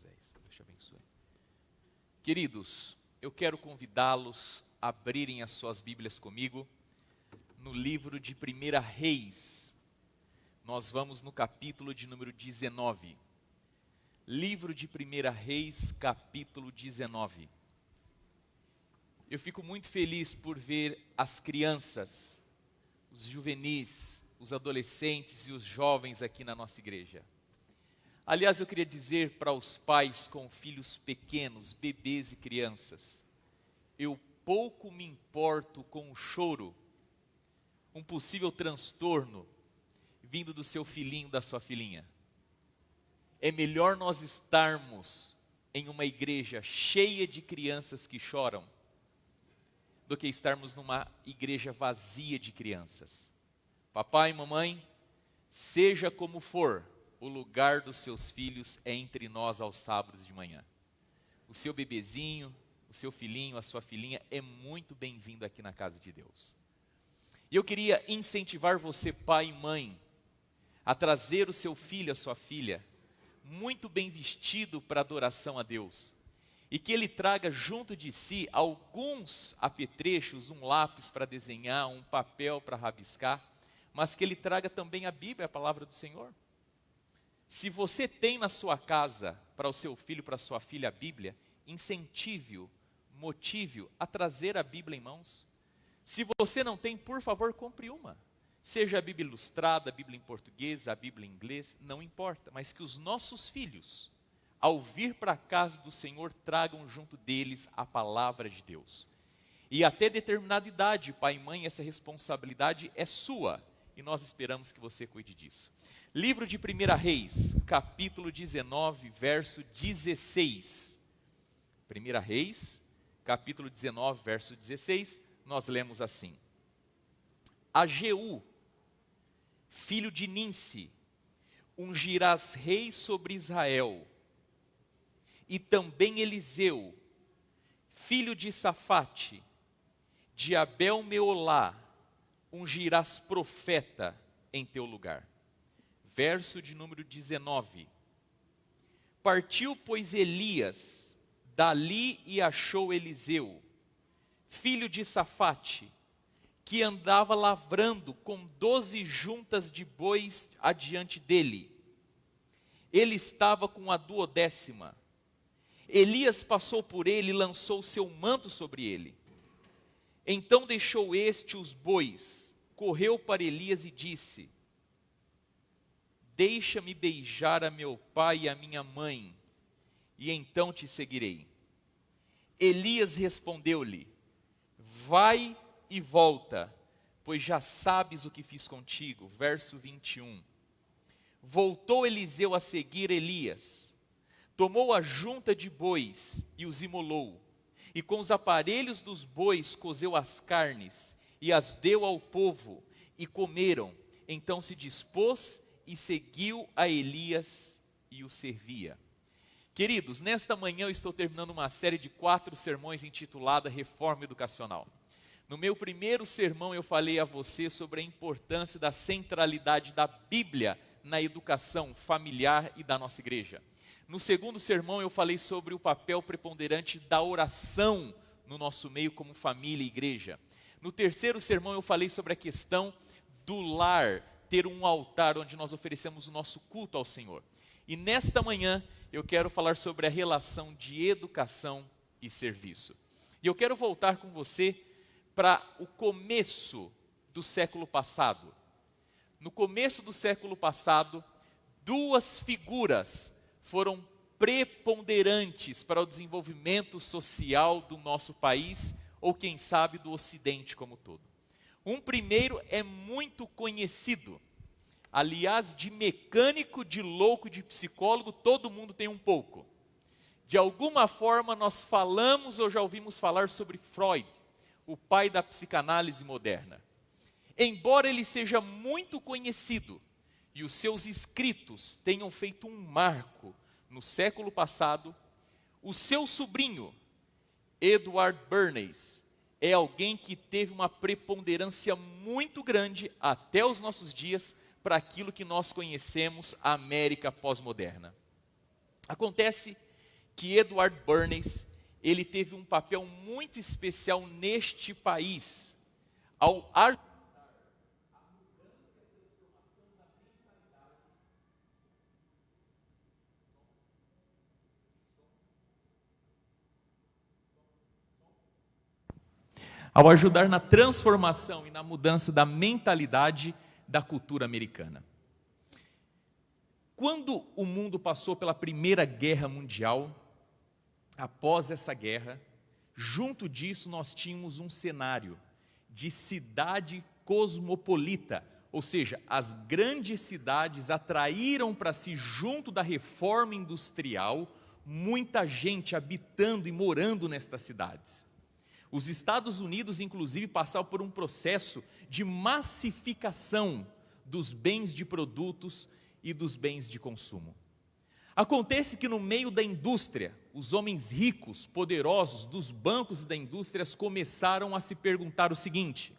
Oséias. Deus te abençoe. Queridos, eu quero convidá-los a abrirem as suas Bíblias comigo no livro de 1 Reis. Nós vamos no capítulo de número 19. Livro de 1 Reis, capítulo 19. Eu fico muito feliz por ver as crianças, os juvenis, os adolescentes e os jovens aqui na nossa igreja. Aliás, eu queria dizer para os pais com filhos pequenos, bebês e crianças, eu pouco me importo com o choro, um possível transtorno vindo do seu filhinho, da sua filhinha. É melhor nós estarmos em uma igreja cheia de crianças que choram, do que estarmos numa igreja vazia de crianças. Papai e mamãe, seja como for, o lugar dos seus filhos é entre nós aos sábados de manhã. O seu bebezinho, o seu filhinho, a sua filhinha é muito bem-vindo aqui na casa de Deus. E eu queria incentivar você, pai e mãe, a trazer o seu filho, a sua filha, muito bem vestido para adoração a Deus. E que ele traga junto de si alguns apetrechos, um lápis para desenhar, um papel para rabiscar, mas que ele traga também a Bíblia, a palavra do Senhor. Se você tem na sua casa, para o seu filho, para a sua filha, a Bíblia, incentive-o, motive-o a trazer a Bíblia em mãos. Se você não tem, por favor, compre uma. Seja a Bíblia ilustrada, a Bíblia em português, a Bíblia em inglês, não importa. Mas que os nossos filhos, ao vir para a casa do Senhor, tragam junto deles a palavra de Deus. E até determinada idade, pai e mãe, essa responsabilidade é sua. E nós esperamos que você cuide disso. Livro de 1 Reis, capítulo 19, verso 16. 1 Reis, capítulo 19, verso 16, nós lemos assim. Ageu, filho de Ninsi, ungirás rei sobre Israel. E também Eliseu, filho de Safate, de Abel-Meolá, ungirás profeta em teu lugar. Verso de número 19. Partiu, pois, Elias dali e achou Eliseu, filho de Safate, que andava lavrando com 12 juntas de bois adiante dele. Ele estava com a 12ª. Elias passou por ele e lançou seu manto sobre ele. Então deixou este os bois, correu para Elias e disse: deixa-me beijar a meu pai e a minha mãe, e então te seguirei. Elias respondeu-lhe: vai e volta, pois já sabes o que fiz contigo. Verso 21. Voltou Eliseu a seguir Elias, tomou a junta de bois e os imolou, e com os aparelhos dos bois cozeu as carnes, e as deu ao povo, e comeram. Então se dispôs e seguiu a Elias e o servia. Queridos, nesta manhã eu estou terminando uma série de 4 sermões intitulada Reforma Educacional. No meu primeiro sermão eu falei a você sobre a importância da centralidade da Bíblia na educação familiar e da nossa igreja. No segundo sermão eu falei sobre o papel preponderante da oração no nosso meio como família e igreja. No terceiro sermão eu falei sobre a questão do lar, ter um altar onde nós oferecemos o nosso culto ao Senhor. E nesta manhã eu quero falar sobre a relação de educação e serviço. E eu quero voltar com você para o começo do século passado. No começo do século passado, 2 figuras foram preponderantes para o desenvolvimento social do nosso país, ou quem sabe do Ocidente como todo. Um primeiro é muito conhecido. Aliás, de mecânico, de louco, de psicólogo, todo mundo tem um pouco. De alguma forma nós falamos ou já ouvimos falar sobre Freud, o pai da psicanálise moderna. Embora ele seja muito conhecido e os seus escritos tenham feito um marco no século passado, o seu sobrinho, Edward Bernays, é alguém que teve uma preponderância muito grande até os nossos dias para aquilo que nós conhecemos a América pós-moderna. Acontece que Edward Bernays, ele teve um papel muito especial neste país, ao ajudar na transformação e na mudança da mentalidade da cultura americana. Quando o mundo passou pela Primeira Guerra Mundial, após essa guerra, junto disso nós tínhamos um cenário de cidade cosmopolita, ou seja, as grandes cidades atraíram para si, junto da reforma industrial, muita gente habitando e morando nestas cidades. Os Estados Unidos, inclusive, passaram por um processo de massificação dos bens de produtos e dos bens de consumo. Acontece que no meio da indústria, os homens ricos, poderosos dos bancos e da indústria começaram a se perguntar o seguinte: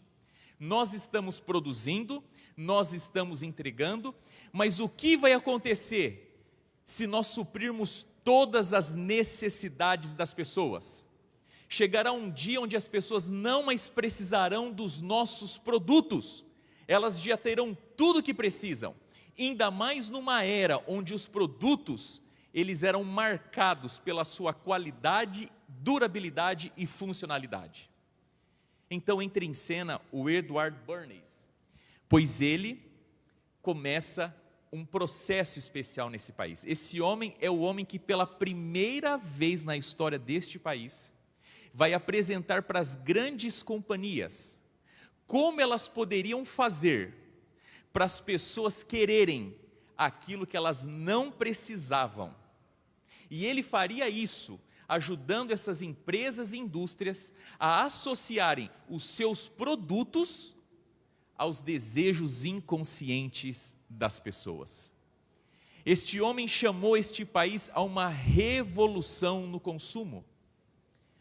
nós estamos produzindo, nós estamos entregando, mas o que vai acontecer se nós suprirmos todas as necessidades das pessoas? Chegará um dia onde as pessoas não mais precisarão dos nossos produtos, elas já terão tudo o que precisam, ainda mais numa era onde os produtos, eles eram marcados pela sua qualidade, durabilidade e funcionalidade. Então entra em cena o Edward Bernays, pois ele começa um processo especial nesse país. Esse homem é o homem que pela primeira vez na história deste país vai apresentar para as grandes companhias como elas poderiam fazer para as pessoas quererem aquilo que elas não precisavam. E ele faria isso ajudando essas empresas e indústrias a associarem os seus produtos aos desejos inconscientes das pessoas. Este homem chamou este país a uma revolução no consumo.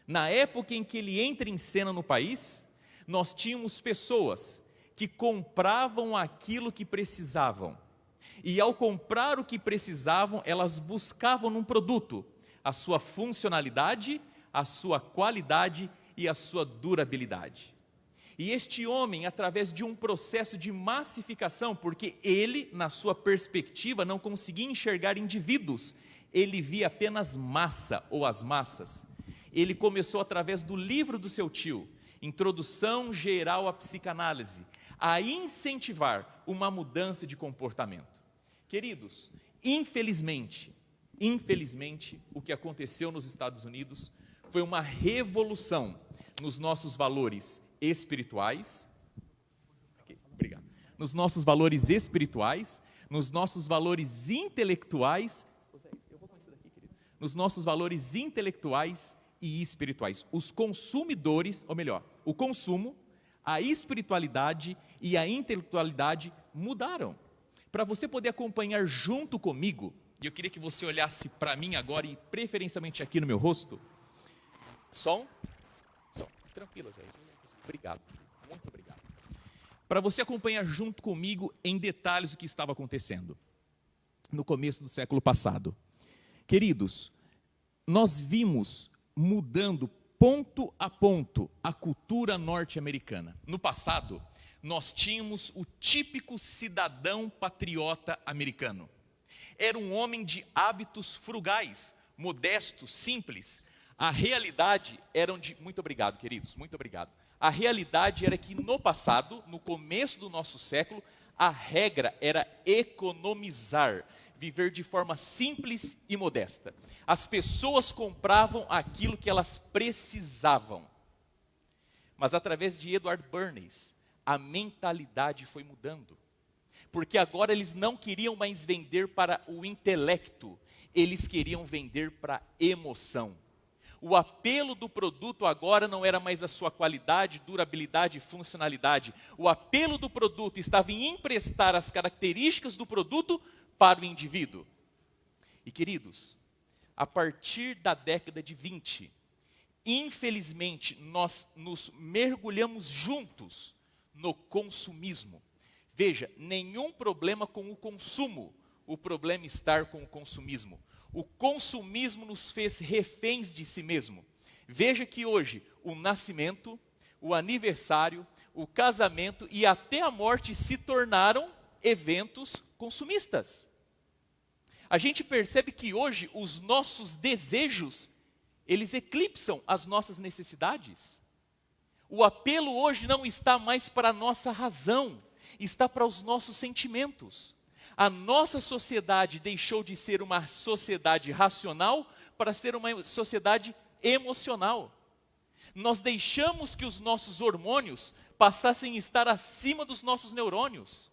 Na época em que ele entra em cena no país, nós tínhamos pessoas que compravam aquilo que precisavam. E ao comprar o que precisavam, elas buscavam num produto a sua funcionalidade, a sua qualidade e a sua durabilidade. E este homem, através de um processo de massificação, porque ele, na sua perspectiva, não conseguia enxergar indivíduos, ele via apenas massa ou as massas. Ele começou através do livro do seu tio, Introdução Geral à Psicanálise, a incentivar uma mudança de comportamento. Queridos, infelizmente, o que aconteceu nos Estados Unidos foi uma revolução nos nossos valores espirituais, nos nossos valores espirituais, nos nossos valores intelectuais, nos nossos valores intelectuais e espirituais. Os consumidores, ou melhor, o consumo, a espiritualidade e a intelectualidade mudaram. Para você poder acompanhar junto comigo, e eu queria que você olhasse para mim agora e preferencialmente aqui no meu rosto. Som. Tranquilo, Zé. Obrigado. Muito obrigado. Para você acompanhar junto comigo em detalhes o que estava acontecendo no começo do século passado. Queridos, nós vimos mudando ponto a ponto a cultura norte-americana. No passado, nós tínhamos o típico cidadão patriota americano. Era um homem de hábitos frugais, modestos, simples. A realidade era muito obrigado, queridos, muito obrigado. A realidade era que no passado, no começo do nosso século, a regra era economizar, viver de forma simples e modesta. As pessoas compravam aquilo que elas precisavam. Mas através de Edward Bernays, a mentalidade foi mudando. Porque agora eles não queriam mais vender para o intelecto, eles queriam vender para emoção. O apelo do produto agora não era mais a sua qualidade, durabilidade e funcionalidade. O apelo do produto estava em emprestar as características do produto para o indivíduo. E queridos, a partir da década de 20, infelizmente, nós nos mergulhamos juntos no consumismo. Veja, nenhum problema com o consumo, o problema está com o consumismo. O consumismo nos fez reféns de si mesmo. Veja que hoje o nascimento, o aniversário, o casamento e até a morte se tornaram eventos consumistas. A gente percebe que hoje os nossos desejos, eles eclipsam as nossas necessidades. O apelo hoje não está mais para a nossa razão, está para os nossos sentimentos. A nossa sociedade deixou de ser uma sociedade racional para ser uma sociedade emocional. Nós deixamos que os nossos hormônios passassem a estar acima dos nossos neurônios.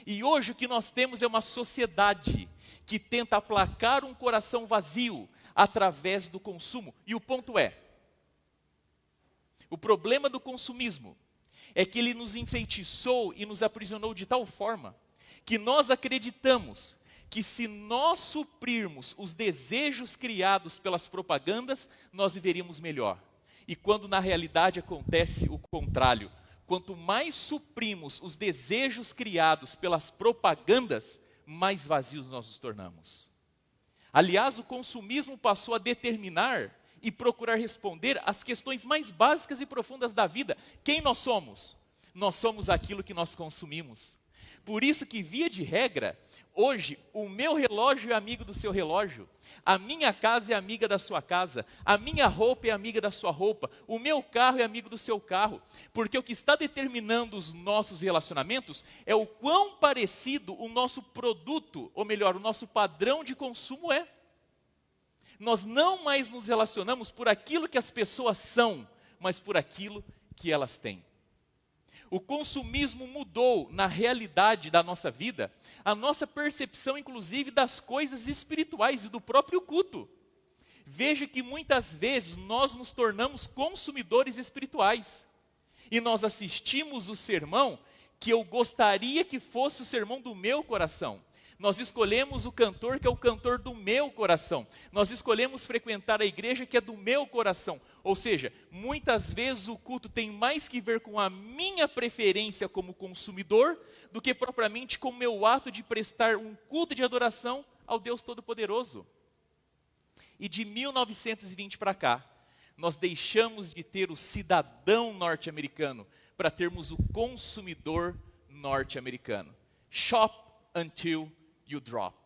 E hoje o que nós temos é uma sociedade que tenta aplacar um coração vazio através do consumo. E o ponto é, o problema do consumismo é que ele nos enfeitiçou e nos aprisionou de tal forma que nós acreditamos que se nós suprirmos os desejos criados pelas propagandas, nós viveríamos melhor. E quando na realidade acontece o contrário, quanto mais suprimos os desejos criados pelas propagandas, mais vazios nós nos tornamos. Aliás, o consumismo passou a determinar e procurar responder às questões mais básicas e profundas da vida. Quem nós somos? Nós somos aquilo que nós consumimos. Por isso que, via de regra, hoje o meu relógio é amigo do seu relógio, a minha casa é amiga da sua casa, a minha roupa é amiga da sua roupa, o meu carro é amigo do seu carro, porque o que está determinando os nossos relacionamentos é o quão parecido o nosso produto, ou melhor, o nosso padrão de consumo é. Nós não mais nos relacionamos por aquilo que as pessoas são, mas por aquilo que elas têm. O consumismo mudou, na realidade da nossa vida, a nossa percepção, inclusive, das coisas espirituais e do próprio culto. Veja que muitas vezes nós nos tornamos consumidores espirituais. E nós assistimos o sermão que eu gostaria que fosse o sermão do meu coração. Nós escolhemos o cantor que é o cantor do meu coração. Nós escolhemos frequentar a igreja que é do meu coração. Ou seja, muitas vezes o culto tem mais que ver com a minha preferência como consumidor do que propriamente com o meu ato de prestar um culto de adoração ao Deus Todo-Poderoso. E de 1920 para cá, nós deixamos de ter o cidadão norte-americano para termos o consumidor norte-americano. Shop until you drop.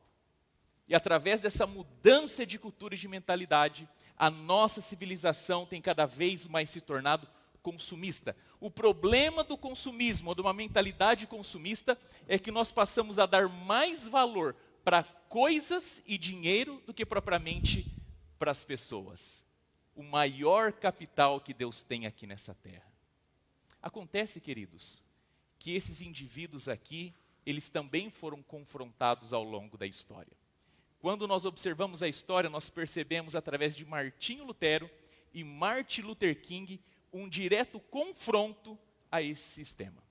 E através dessa mudança de cultura e de mentalidade, a nossa civilização tem cada vez mais se tornado consumista. O problema do consumismo, ou de uma mentalidade consumista, é que nós passamos a dar mais valor para coisas e dinheiro do que propriamente para as pessoas. O maior capital que Deus tem aqui nessa terra. Acontece, queridos, que esses indivíduos aqui, eles também foram confrontados ao longo da história. Quando nós observamos a história, nós percebemos através de Martinho Lutero e Martin Luther King um direto confronto a esse sistema.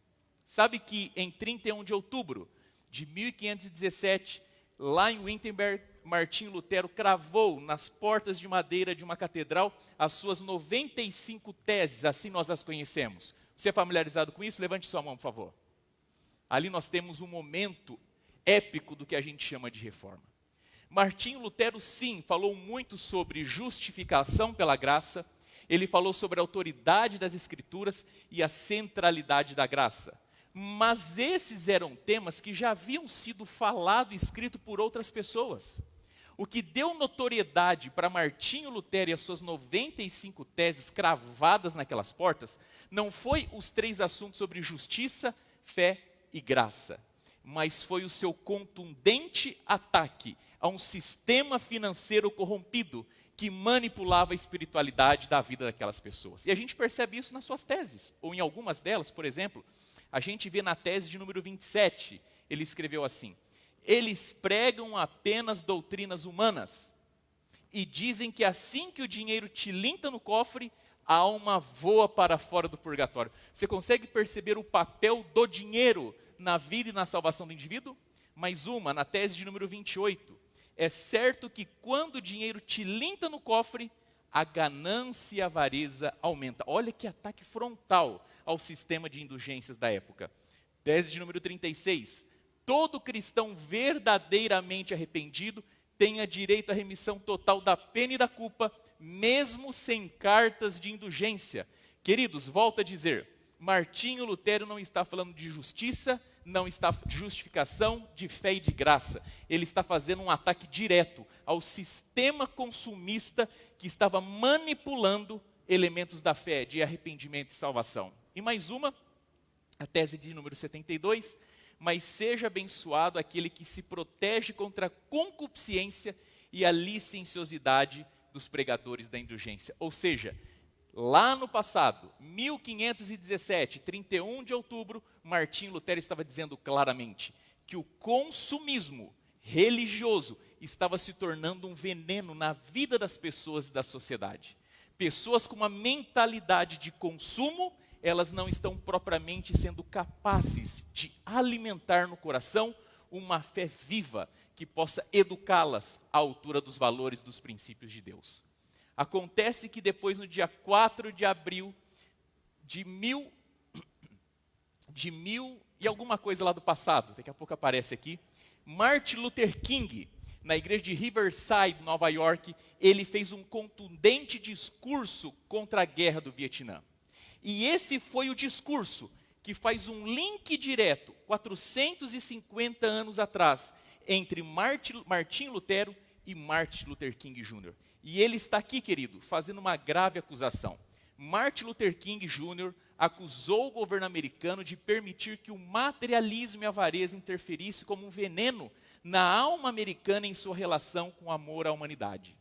Sabe que em 31 de outubro de 1517, lá em Wittenberg, Martinho Lutero cravou nas portas de madeira de uma catedral as suas 95 teses, assim nós as conhecemos. Você é familiarizado com isso? Levante sua mão, por favor. Ali nós temos um momento épico do que a gente chama de reforma. Martinho Lutero, sim, falou muito sobre justificação pela graça, ele falou sobre a autoridade das Escrituras e a centralidade da graça. Mas esses eram temas que já haviam sido falado e escrito por outras pessoas. O que deu notoriedade para Martinho Lutero e as suas 95 teses cravadas naquelas portas, não foi os 3 assuntos sobre justiça, fé e graça, mas foi o seu contundente ataque a um sistema financeiro corrompido que manipulava a espiritualidade da vida daquelas pessoas. E a gente percebe isso nas suas teses, ou em algumas delas, por exemplo, a gente vê na tese de número 27, ele escreveu assim: eles pregam apenas doutrinas humanas e dizem que assim que o dinheiro tilinta no cofre, a alma voa para fora do purgatório. Você consegue perceber o papel do dinheiro na vida e na salvação do indivíduo? Mais uma, na tese de número 28. É certo que quando o dinheiro tilinta no cofre, a ganância e a avareza aumenta. Olha que ataque frontal ao sistema de indulgências da época. Tese de número 36. Todo cristão verdadeiramente arrependido tenha direito à remissão total da pena e da culpa, mesmo sem cartas de indulgência. Queridos, volto a dizer, Martinho Lutero não está falando de justiça, não está de justificação, de fé e de graça. Ele está fazendo um ataque direto ao sistema consumista que estava manipulando elementos da fé, de arrependimento e salvação. E mais uma, a tese de número 72, mas seja abençoado aquele que se protege contra a concupiscência e a licenciosidade dos pregadores da indulgência. Ou seja, lá no passado, 1517, 31 de outubro, Martinho Lutero estava dizendo claramente que o consumismo religioso estava se tornando um veneno na vida das pessoas e da sociedade. Pessoas com uma mentalidade de consumo, elas não estão propriamente sendo capazes de alimentar no coração uma fé viva que possa educá-las à altura dos valores dos princípios de Deus. Acontece que depois, no dia 4 de abril de mil e alguma coisa lá do passado, daqui a pouco aparece aqui, Martin Luther King, na igreja de Riverside, Nova York, ele fez um contundente discurso contra a guerra do Vietnã. E esse foi o discurso que faz um link direto, 450 anos atrás, entre Martinho Lutero e Martin Luther King Jr. E ele está aqui, querido, fazendo uma grave acusação. Martin Luther King Jr. acusou o governo americano de permitir que o materialismo e a avareza interferisse como um veneno na alma americana em sua relação com o amor à humanidade.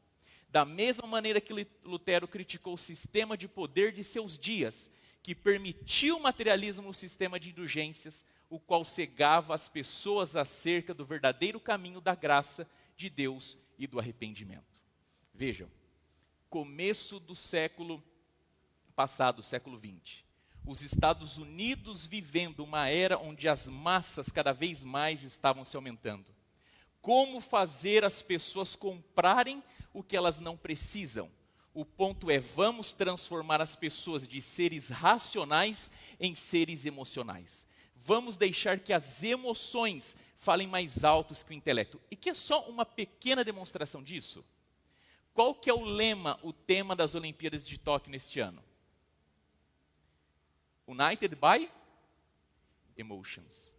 Da mesma maneira que Lutero criticou o sistema de poder de seus dias, que permitiu o materialismo no sistema de indulgências, o qual cegava as pessoas acerca do verdadeiro caminho da graça de Deus e do arrependimento. Vejam, começo do século passado, século XX, os Estados Unidos vivendo uma era onde as massas cada vez mais estavam se aumentando. Como fazer as pessoas comprarem o que elas não precisam? O ponto é, vamos transformar as pessoas de seres racionais em seres emocionais. Vamos deixar que as emoções falem mais altos que o intelecto. E que é só uma pequena demonstração disso? Qual que é o lema, o tema das Olimpíadas de Tóquio neste ano? United by Emotions.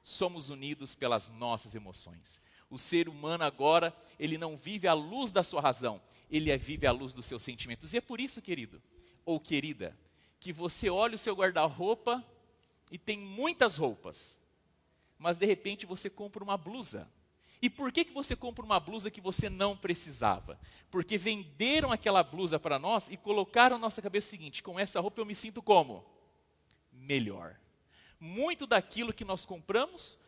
Somos unidos pelas nossas emoções. O ser humano agora, ele não vive à luz da sua razão, ele vive à luz dos seus sentimentos. E é por isso, querido, ou querida, que você olha o seu guarda-roupa e tem muitas roupas, mas de repente você compra uma blusa. E por que você compra uma blusa que você não precisava? Porque venderam aquela blusa para nós e colocaram na nossa cabeça o seguinte: com essa roupa eu me sinto como? Melhor. Muito daquilo que nós compramos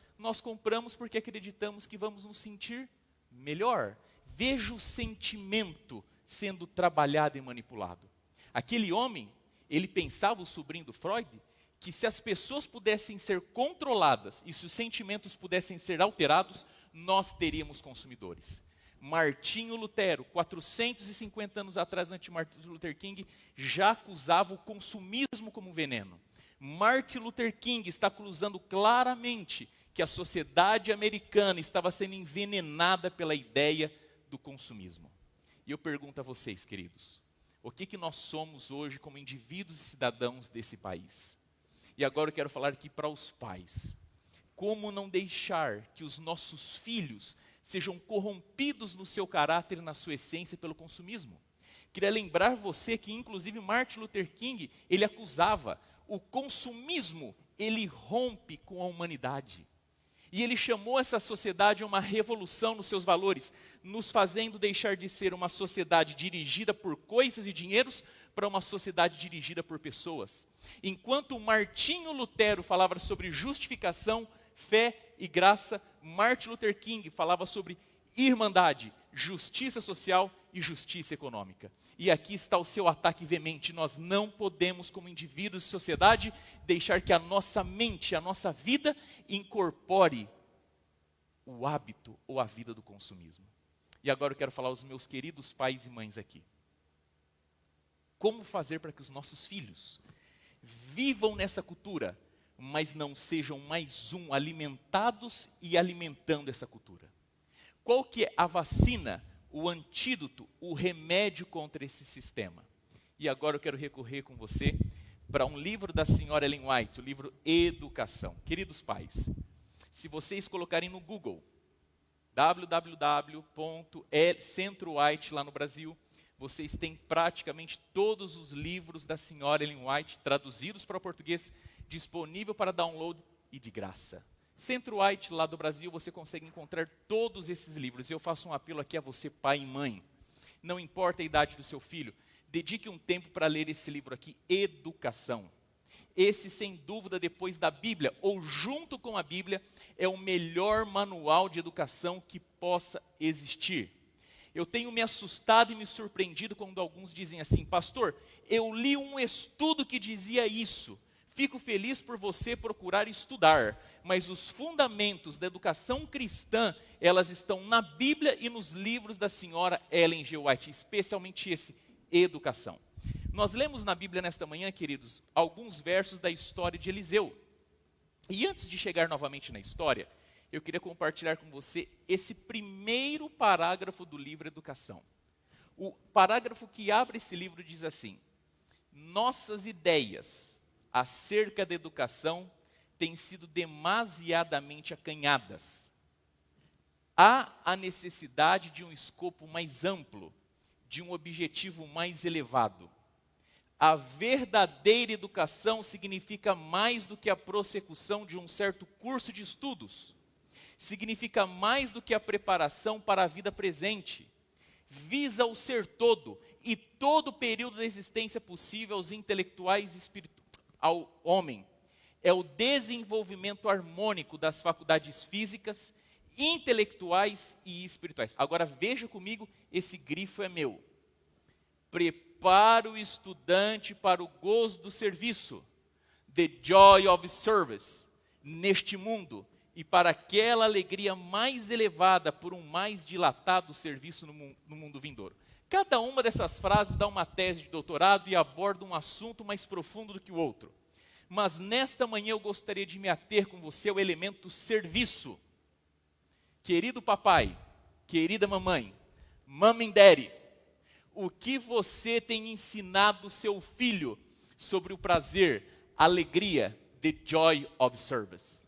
porque acreditamos que vamos nos sentir melhor. Veja o sentimento sendo trabalhado e manipulado. Aquele homem, ele pensava, o sobrinho do Freud, que se as pessoas pudessem ser controladas e se os sentimentos pudessem ser alterados, nós teríamos consumidores. Martinho Lutero, 450 anos atrás, antes de Martin Luther King, já acusava o consumismo como um veneno. Martin Luther King está acusando claramente que a sociedade americana estava sendo envenenada pela ideia do consumismo. E eu pergunto a vocês, queridos, o que nós somos hoje como indivíduos e cidadãos desse país? E agora eu quero falar aqui para os pais. Como não deixar que os nossos filhos sejam corrompidos no seu caráter e na sua essência pelo consumismo? Queria lembrar você que, inclusive, Martin Luther King, ele acusava o consumismo, ele rompe com a humanidade. E ele chamou essa sociedade a uma revolução nos seus valores, nos fazendo deixar de ser uma sociedade dirigida por coisas e dinheiros para uma sociedade dirigida por pessoas. Enquanto Martinho Lutero falava sobre justificação, fé e graça, Martin Luther King falava sobre irmandade, justiça social e justiça econômica. E aqui está o seu ataque veemente. Nós não podemos, como indivíduos e sociedade, deixar que a nossa mente, a nossa vida, incorpore o hábito ou a vida do consumismo. E agora eu quero falar aos meus queridos pais e mães aqui. Como fazer para que os nossos filhos vivam nessa cultura, mas não sejam mais alimentados e alimentando essa cultura? Qual que é a vacina, o antídoto, o remédio contra esse sistema? E agora eu quero recorrer com você para um livro da senhora Ellen White, o livro Educação. Queridos pais, se vocês colocarem no Google, www.centro-white lá no Brasil, vocês têm praticamente todos os livros da senhora Ellen White, traduzidos para o português, disponível para download e de graça. Centro-White lá do Brasil, você consegue encontrar todos esses livros. Eu faço um apelo aqui a você, pai e mãe. Não importa a idade do seu filho, dedique um tempo para ler esse livro aqui, Educação. Esse, sem dúvida, depois da Bíblia, ou junto com a Bíblia, é o melhor manual de educação que possa existir. Eu tenho me assustado e me surpreendido quando alguns dizem assim: pastor, eu li um estudo que dizia isso. Fico feliz por você procurar estudar, mas os fundamentos da educação cristã, elas estão na Bíblia e nos livros da senhora Ellen G. White, especialmente esse, Educação. Nós lemos na Bíblia nesta manhã, queridos, alguns versos da história de Eliseu. E antes de chegar novamente na história, eu queria compartilhar com você esse primeiro parágrafo do livro Educação. O parágrafo que abre esse livro diz assim: nossas ideias acerca da educação têm sido demasiadamente acanhadas. Há a necessidade de um escopo mais amplo, de um objetivo mais elevado. A verdadeira educação significa mais do que a prossecução de um certo curso de estudos. Significa mais do que a preparação para a vida presente. Visa o ser todo e todo o período da existência possível aos intelectuais e espirituais, ao homem. É o desenvolvimento harmônico das faculdades físicas, intelectuais e espirituais. Agora veja comigo, esse grifo é meu. Prepara o estudante para o gozo do serviço, the joy of service, neste mundo, e para aquela alegria mais elevada por um mais dilatado serviço no mundo vindouro. Cada uma dessas frases dá uma tese de doutorado e aborda um assunto mais profundo do que o outro. Mas nesta manhã eu gostaria de me ater com você ao elemento serviço. Querido papai, querida mamãe, mama and daddy, o que você tem ensinado seu filho sobre o prazer, alegria, the joy of service?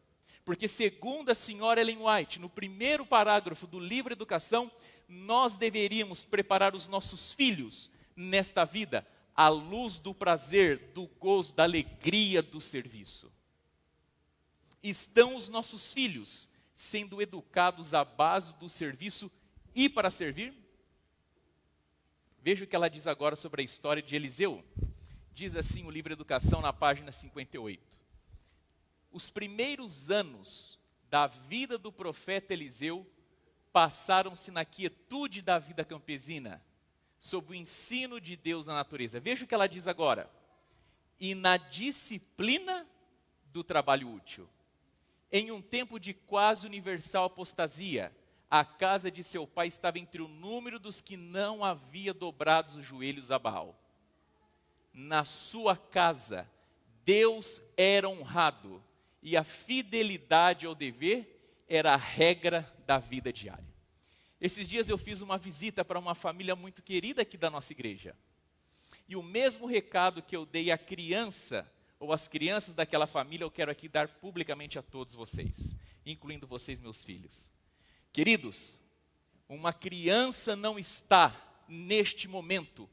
Porque segundo a senhora Ellen White, no primeiro parágrafo do livro Educação, nós deveríamos preparar os nossos filhos nesta vida à luz do prazer, do gozo, da alegria do serviço. Estão os nossos filhos sendo educados à base do serviço e para servir? Veja o que ela diz agora sobre a história de Eliseu. Diz assim o livro Educação na página 58. Os primeiros anos da vida do profeta Eliseu passaram-se na quietude da vida campesina, sob o ensino de Deus na natureza. Veja o que ela diz agora. E na disciplina do trabalho útil. Em um tempo de quase universal apostasia, a casa de seu pai estava entre o número dos que não havia dobrado os joelhos a Baal. Na sua casa, Deus era honrado e a fidelidade ao dever era a regra da vida diária. Esses dias eu fiz uma visita para uma família muito querida aqui da nossa igreja. E o mesmo recado que eu dei à criança, ou às crianças daquela família, eu quero aqui dar publicamente a todos vocês, incluindo vocês, meus filhos. Queridos, uma criança não está, neste momento,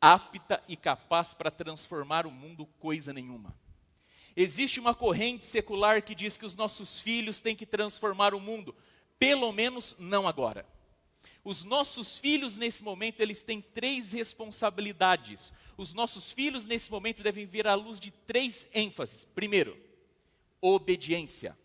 apta e capaz para transformar o mundo coisa nenhuma. Existe uma corrente secular que diz que os nossos filhos têm que transformar o mundo, pelo menos não agora. Os nossos filhos, nesse momento, eles têm 3 responsabilidades. Os nossos filhos, nesse momento, devem ver à luz de 3 ênfases. Primeiro, obediência.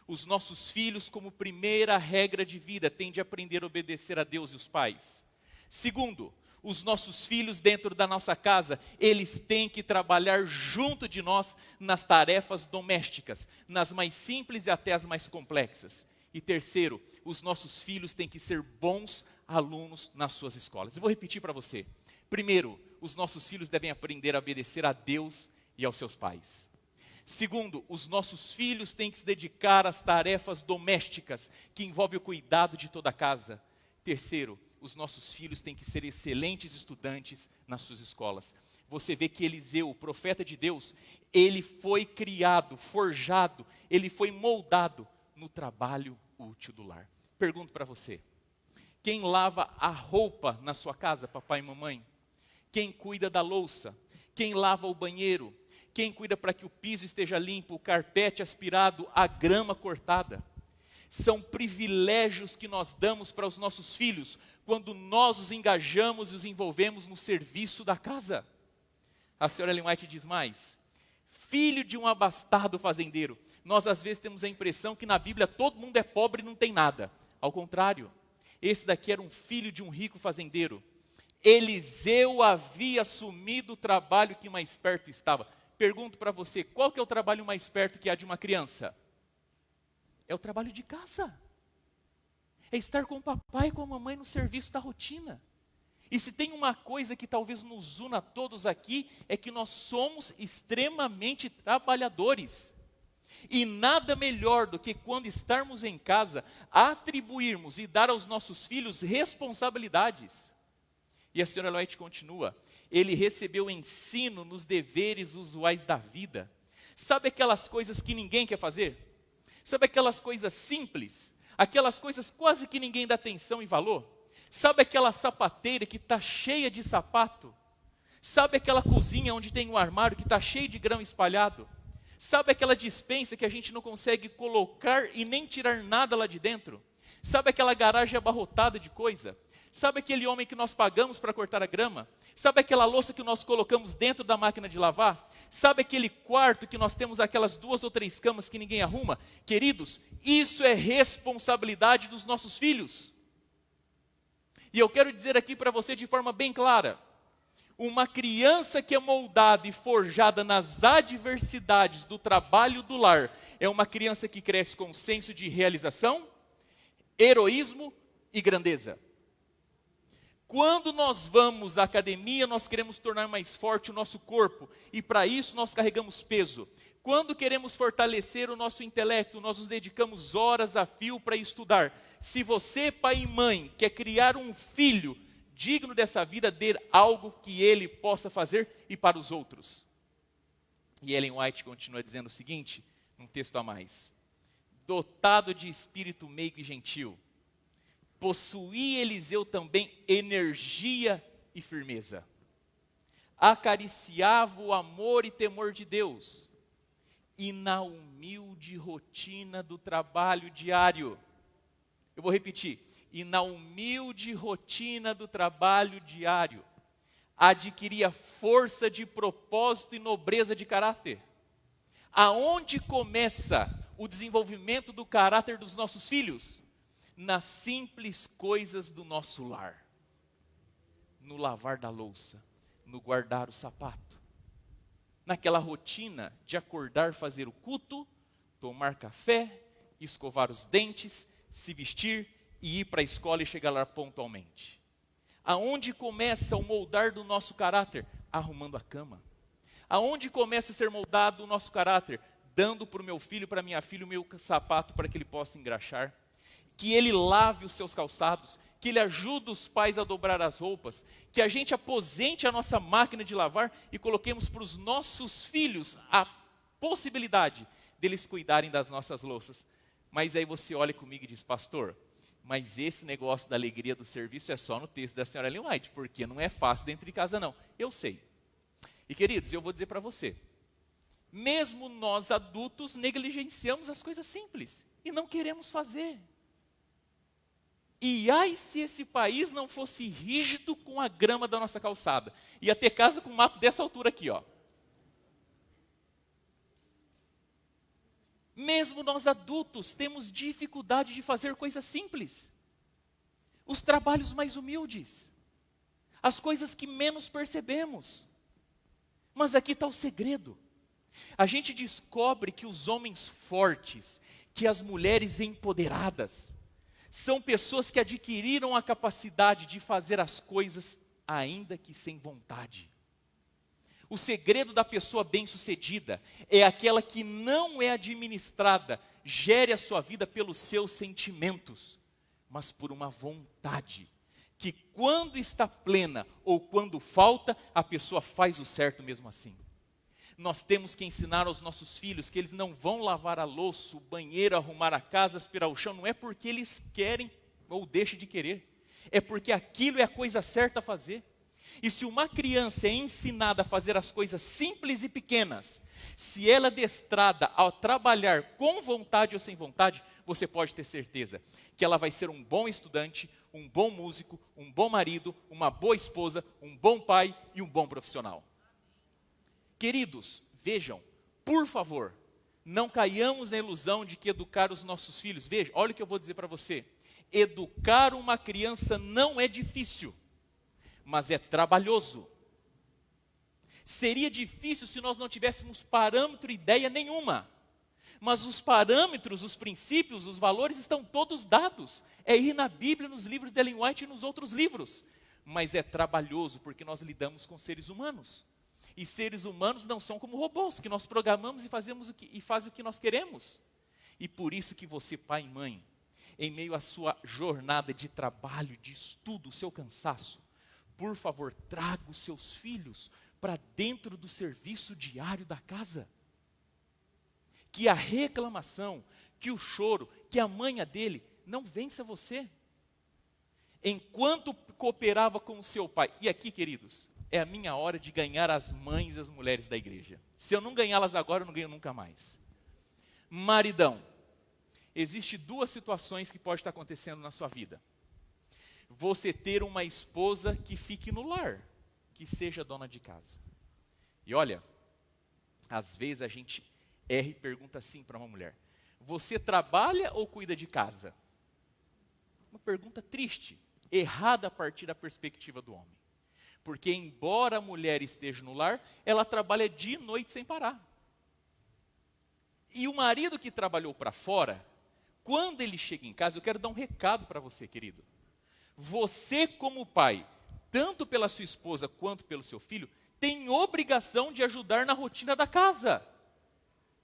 Os nossos filhos, como primeira regra de vida, têm de aprender a obedecer a Deus e os pais. Segundo, os nossos filhos dentro da nossa casa, eles têm que trabalhar junto de nós nas tarefas domésticas, nas mais simples e até as mais complexas. E terceiro, os nossos filhos têm que ser bons alunos nas suas escolas. Eu vou repetir para você. Primeiro, os nossos filhos devem aprender a obedecer a Deus e aos seus pais. Segundo, os nossos filhos têm que se dedicar às tarefas domésticas, que envolvem o cuidado de toda a casa. Terceiro, os nossos filhos têm que ser excelentes estudantes nas suas escolas. Você vê que Eliseu, o profeta de Deus, ele foi criado, forjado, ele foi moldado no trabalho útil do lar. Pergunto para você, quem lava a roupa na sua casa, papai e mamãe? Quem cuida da louça? Quem lava o banheiro? Quem cuida para que o piso esteja limpo, o carpete aspirado, a grama cortada? São privilégios que nós damos para os nossos filhos quando nós os engajamos e os envolvemos no serviço da casa. A senhora Ellen White diz mais: filho de um abastado fazendeiro. Nós às vezes temos a impressão que na Bíblia todo mundo é pobre e não tem nada. Ao contrário, esse daqui era um filho de um rico fazendeiro. Eliseu havia assumido o trabalho que mais perto estava. Pergunto para você, qual que é o trabalho mais perto que há de uma criança? É o trabalho de casa. É estar com o papai e com a mamãe no serviço da rotina. E se tem uma coisa que talvez nos una todos aqui, é que nós somos extremamente trabalhadores. E nada melhor do que quando estarmos em casa, atribuirmos e dar aos nossos filhos responsabilidades. E a senhora White continua: ele recebeu ensino nos deveres usuais da vida. Sabe aquelas coisas que ninguém quer fazer? Sabe aquelas coisas simples? Aquelas coisas quase que ninguém dá atenção e valor? Sabe aquela sapateira que está cheia de sapato? Sabe aquela cozinha onde tem um armário que está cheio de grão espalhado? Sabe aquela despensa que a gente não consegue colocar e nem tirar nada lá de dentro? Sabe aquela garagem abarrotada de coisa? Sabe aquele homem que nós pagamos para cortar a grama? Sabe aquela louça que nós colocamos dentro da máquina de lavar? Sabe aquele quarto que nós temos aquelas 2 ou 3 camas que ninguém arruma? Queridos, isso é responsabilidade dos nossos filhos. E eu quero dizer aqui para você de forma bem clara: uma criança que é moldada e forjada nas adversidades do trabalho do lar é uma criança que cresce com senso de realização, heroísmo e grandeza. Quando nós vamos à academia, nós queremos tornar mais forte o nosso corpo, e para isso nós carregamos peso. Quando queremos fortalecer o nosso intelecto, nós nos dedicamos horas a fio para estudar. Se você, pai e mãe, quer criar um filho digno dessa vida, dê algo que ele possa fazer e para os outros. E Ellen White continua dizendo o seguinte, num texto a mais: dotado de espírito meigo e gentil, possuía Eliseu também energia e firmeza. Acariciava o amor e temor de Deus. E na humilde rotina do trabalho diário, eu vou repetir, e na humilde rotina do trabalho diário, adquiria força de propósito e nobreza de caráter. Aonde começa o desenvolvimento do caráter dos nossos filhos? Nas simples coisas do nosso lar. No lavar da louça, no guardar o sapato. Naquela rotina de acordar, fazer o culto, tomar café, escovar os dentes, se vestir e ir para a escola e chegar lá pontualmente. Aonde começa o moldar do nosso caráter? Arrumando a cama. Aonde começa a ser moldado o nosso caráter? Dando para o meu filho, para a minha filha, o meu sapato para que ele possa engraxar. Que ele lave os seus calçados, que ele ajude os pais a dobrar as roupas, que a gente aposente a nossa máquina de lavar e coloquemos para os nossos filhos a possibilidade deles cuidarem das nossas louças. Mas aí você olha comigo e diz: pastor, mas esse negócio da alegria do serviço é só no texto da senhora Ellen White, porque não é fácil dentro de casa não. Eu sei. E queridos, eu vou dizer para você, mesmo nós adultos negligenciamos as coisas simples e não queremos fazer. E ai se esse país não fosse rígido com a grama da nossa calçada. Ia ter casa com mato dessa altura aqui, ó. Mesmo nós adultos temos dificuldade de fazer coisas simples. Os trabalhos mais humildes. As coisas que menos percebemos. Mas aqui está o segredo. A gente descobre que os homens fortes, que as mulheres empoderadas, são pessoas que adquiriram a capacidade de fazer as coisas ainda que sem vontade. O segredo da pessoa bem-sucedida é aquela que não é administrada, gere a sua vida pelos seus sentimentos, mas por uma vontade, que quando está plena ou quando falta, a pessoa faz o certo mesmo assim. Nós temos que ensinar aos nossos filhos que eles não vão lavar a louça, o banheiro, arrumar a casa, aspirar o chão, não é porque eles querem ou deixam de querer, é porque aquilo é a coisa certa a fazer. E se uma criança é ensinada a fazer as coisas simples e pequenas, se ela é adestrada a trabalhar com vontade ou sem vontade, você pode ter certeza que ela vai ser um bom estudante, um bom músico, um bom marido, uma boa esposa, um bom pai e um bom profissional. Queridos, vejam, por favor, não caiamos na ilusão de que educar os nossos filhos, veja, olha o que eu vou dizer para você, educar uma criança não é difícil, mas é trabalhoso. Seria difícil se nós não tivéssemos parâmetro, ideia nenhuma. Mas os parâmetros, os princípios, os valores estão todos dados. É ir na Bíblia, nos livros de Ellen White e nos outros livros. Mas é trabalhoso porque nós lidamos com seres humanos. E seres humanos não são como robôs, que nós programamos e fazem o que nós queremos. E por isso que você, pai e mãe, em meio à sua jornada de trabalho, de estudo, o seu cansaço, por favor, traga os seus filhos para dentro do serviço diário da casa. Que a reclamação, que o choro, que a manha dele não vença você. Enquanto cooperava com o seu pai, e aqui, queridos, é a minha hora de ganhar as mães e as mulheres da igreja. Se eu não ganhá-las agora, eu não ganho nunca mais. Maridão, existe duas situações que pode estar acontecendo na sua vida. Você ter uma esposa que fique no lar, que seja dona de casa. E olha, às vezes a gente erra e pergunta assim para uma mulher: você trabalha ou cuida de casa? Uma pergunta triste, errada a partir da perspectiva do homem. Porque embora a mulher esteja no lar, ela trabalha dia e noite sem parar. E o marido que trabalhou para fora, quando ele chega em casa, eu quero dar um recado para você, querido. Você, como pai, tanto pela sua esposa quanto pelo seu filho, tem obrigação de ajudar na rotina da casa.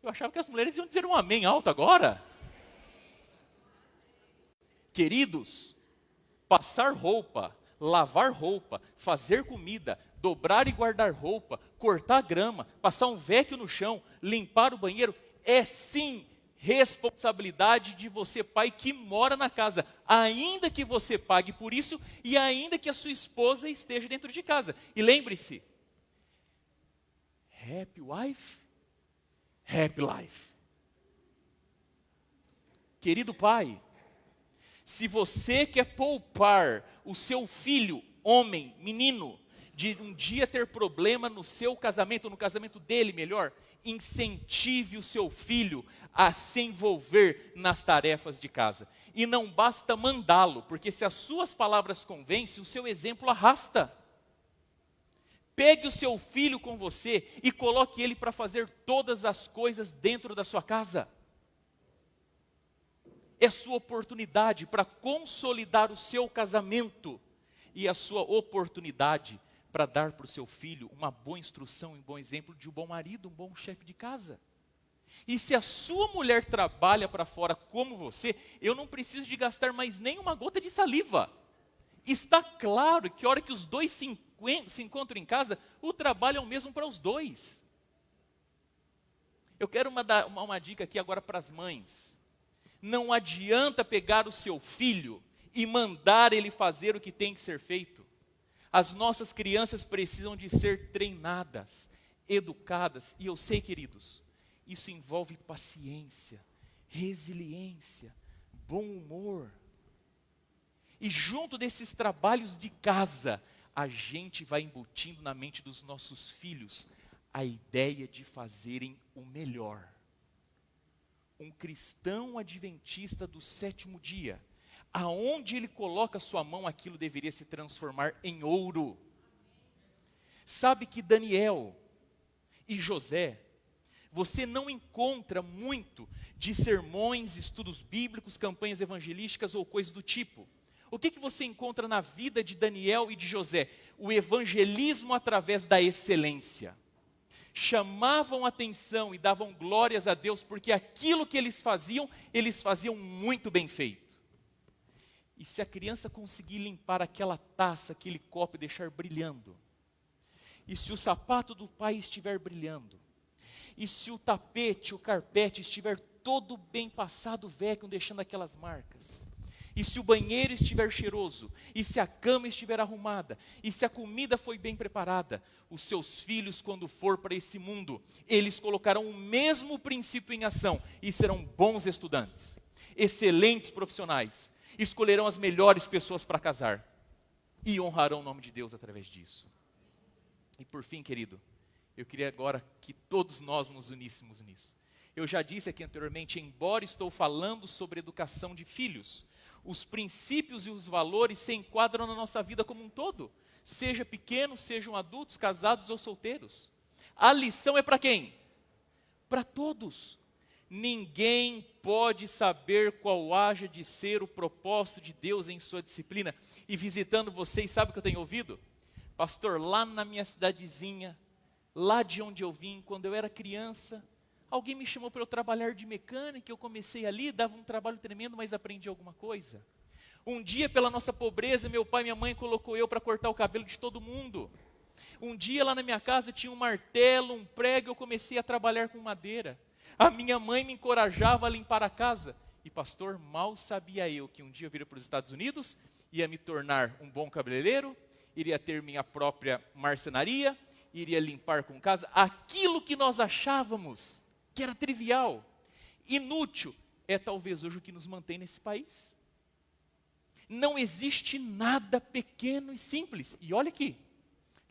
Eu achava que as mulheres iam dizer um amém alto agora. Queridos, passar roupa, lavar roupa, fazer comida, dobrar e guardar roupa, cortar grama, passar um vecchio no chão, limpar o banheiro, é sim responsabilidade de você, pai, que mora na casa, ainda que você pague por isso e ainda que a sua esposa esteja dentro de casa. E lembre-se, happy wife, happy life. Querido pai, se você quer poupar o seu filho, homem, menino, de um dia ter problema no seu casamento, no casamento dele melhor, incentive o seu filho a se envolver nas tarefas de casa. E não basta mandá-lo, porque se as suas palavras convencem, o seu exemplo arrasta. Pegue o seu filho com você e coloque ele para fazer todas as coisas dentro da sua casa. É sua oportunidade para consolidar o seu casamento e a sua oportunidade para dar para o seu filho uma boa instrução, um bom exemplo de um bom marido, um bom chefe de casa. E se a sua mulher trabalha para fora como você, eu não preciso de gastar mais nem uma gota de saliva. Está claro que a hora que os dois se encontram em casa, o trabalho é o mesmo para os dois. Eu quero dar uma dica aqui agora para as mães. Não adianta pegar o seu filho e mandar ele fazer o que tem que ser feito. As nossas crianças precisam de ser treinadas, educadas. E eu sei, queridos, isso envolve paciência, resiliência, bom humor. E junto desses trabalhos de casa, a gente vai embutindo na mente dos nossos filhos a ideia de fazerem o melhor. Um cristão adventista do sétimo dia, aonde ele coloca sua mão, aquilo deveria se transformar em ouro. Sabe que Daniel e José, você não encontra muito de sermões, estudos bíblicos, campanhas evangelísticas ou coisas do tipo. O que você encontra na vida de Daniel e de José? O evangelismo através da excelência. chamavam atenção e davam glórias a Deus, porque aquilo que eles faziam muito bem feito. E se a criança conseguir limpar aquela taça, aquele copo e deixar brilhando, e se o sapato do pai estiver brilhando, e se o tapete, o carpete estiver todo bem passado, velho, deixando aquelas marcas, e se o banheiro estiver cheiroso, e se a cama estiver arrumada, e se a comida foi bem preparada, os seus filhos, quando for para esse mundo, eles colocarão o mesmo princípio em ação, e serão bons estudantes, excelentes profissionais, escolherão as melhores pessoas para casar, e honrarão o nome de Deus através disso. E por fim, querido, eu queria agora que todos nós nos uníssemos nisso. Eu já disse aqui anteriormente, embora estou falando sobre educação de filhos, os princípios e os valores se enquadram na nossa vida como um todo. Seja pequenos, sejam adultos, casados ou solteiros. A lição é para quem? Para todos. Ninguém pode saber qual haja de ser o propósito de Deus em sua disciplina. E visitando vocês, sabe o que eu tenho ouvido? Pastor, lá na minha cidadezinha, lá de onde eu vim, quando eu era criança, alguém me chamou para eu trabalhar de mecânica, eu comecei ali, dava um trabalho tremendo, mas aprendi alguma coisa. Um dia, pela nossa pobreza, meu pai e minha mãe colocou eu para cortar o cabelo de todo mundo. Um dia, lá na minha casa, tinha um martelo, um prego, eu comecei a trabalhar com madeira. A minha mãe me encorajava a limpar a casa. E pastor, mal sabia eu que um dia eu viria para os Estados Unidos, ia me tornar um bom cabeleireiro, iria ter minha própria marcenaria, iria limpar com casa. Aquilo que nós achávamos que era trivial, inútil, é talvez hoje o que nos mantém nesse país. Não existe nada pequeno e simples. E olha aqui,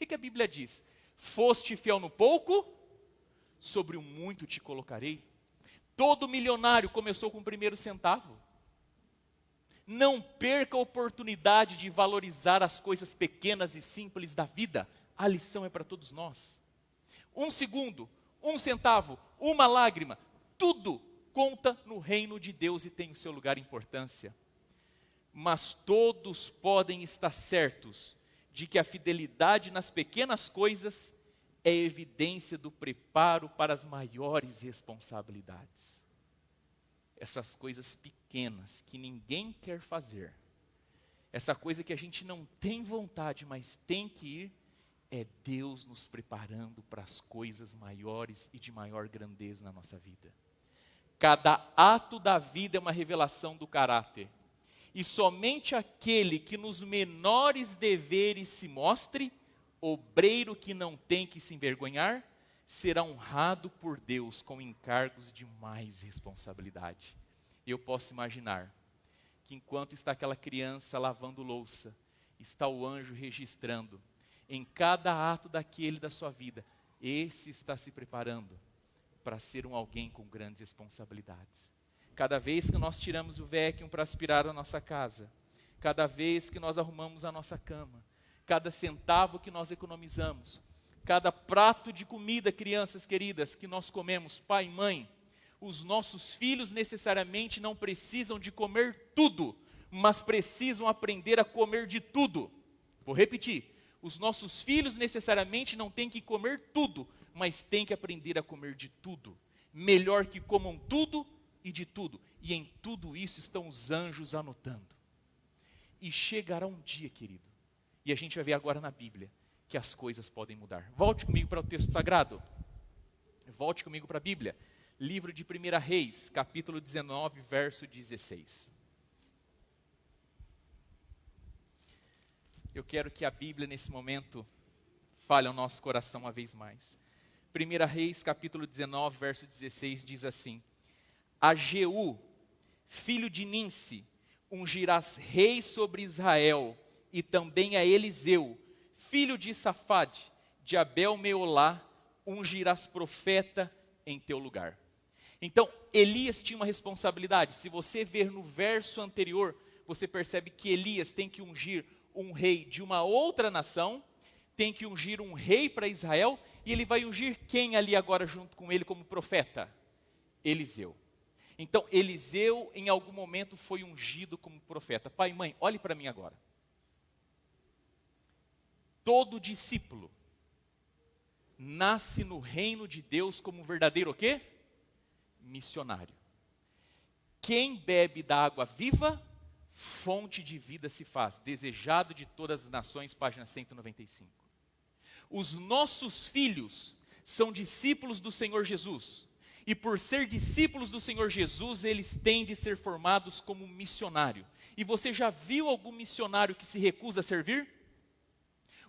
o que a Bíblia diz? Foste fiel no pouco, sobre o muito te colocarei. Todo milionário começou com o primeiro centavo. Não perca a oportunidade de valorizar as coisas pequenas e simples da vida. A lição é para todos nós. 1 segundo, 1 centavo, uma lágrima, tudo conta no reino de Deus e tem o seu lugar e importância. Mas todos podem estar certos de que a fidelidade nas pequenas coisas é evidência do preparo para as maiores responsabilidades. Essas coisas pequenas que ninguém quer fazer, essa coisa que a gente não tem vontade, mas tem que ir, é Deus nos preparando para as coisas maiores e de maior grandeza na nossa vida. Cada ato da vida é uma revelação do caráter. E somente aquele que nos menores deveres se mostre, obreiro que não tem que se envergonhar, será honrado por Deus com encargos de mais responsabilidade. Eu posso imaginar que enquanto está aquela criança lavando louça, está o anjo registrando em cada ato daquele da sua vida, esse está se preparando para ser um alguém com grandes responsabilidades. Cada vez que nós tiramos o vacuum para aspirar a nossa casa, cada vez que nós arrumamos a nossa cama, cada centavo que nós economizamos, cada prato de comida, crianças queridas, que nós comemos, pai e mãe, os nossos filhos necessariamente não precisam de comer tudo, mas precisam aprender a comer de tudo. Vou repetir, os nossos filhos necessariamente não têm que comer tudo, mas têm que aprender a comer de tudo. Melhor que comam tudo e de tudo. E em tudo isso estão os anjos anotando. E chegará um dia, querido, e a gente vai ver agora na Bíblia, que as coisas podem mudar. Volte comigo para o texto sagrado. Volte comigo para a Bíblia. Livro de 1 Reis, capítulo 19, verso 16. Eu quero que a Bíblia, nesse momento, fale ao nosso coração uma vez mais. 1 Reis, capítulo 19, verso 16, diz assim: A Jeú, filho de Ninsi, ungirás rei sobre Israel, e também a Eliseu, filho de Safade, de Abel-Meolá, ungirás profeta em teu lugar. Então, Elias tinha uma responsabilidade. Se você ver no verso anterior, você percebe que Elias tem que ungir um rei de uma outra nação, tem que ungir um rei para Israel, e ele vai ungir quem ali agora junto com ele como profeta? Eliseu. Então, Eliseu em algum momento foi ungido como profeta. Pai e mãe, olhe para mim agora. Todo discípulo nasce no reino de Deus como um verdadeiro o quê? Missionário. Quem bebe da água viva, fonte de vida se faz. Desejado de todas as nações, página 195. Os nossos filhos são discípulos do Senhor Jesus. E por ser discípulos do Senhor Jesus, eles têm de ser formados como missionário. E você já viu algum missionário que se recusa a servir?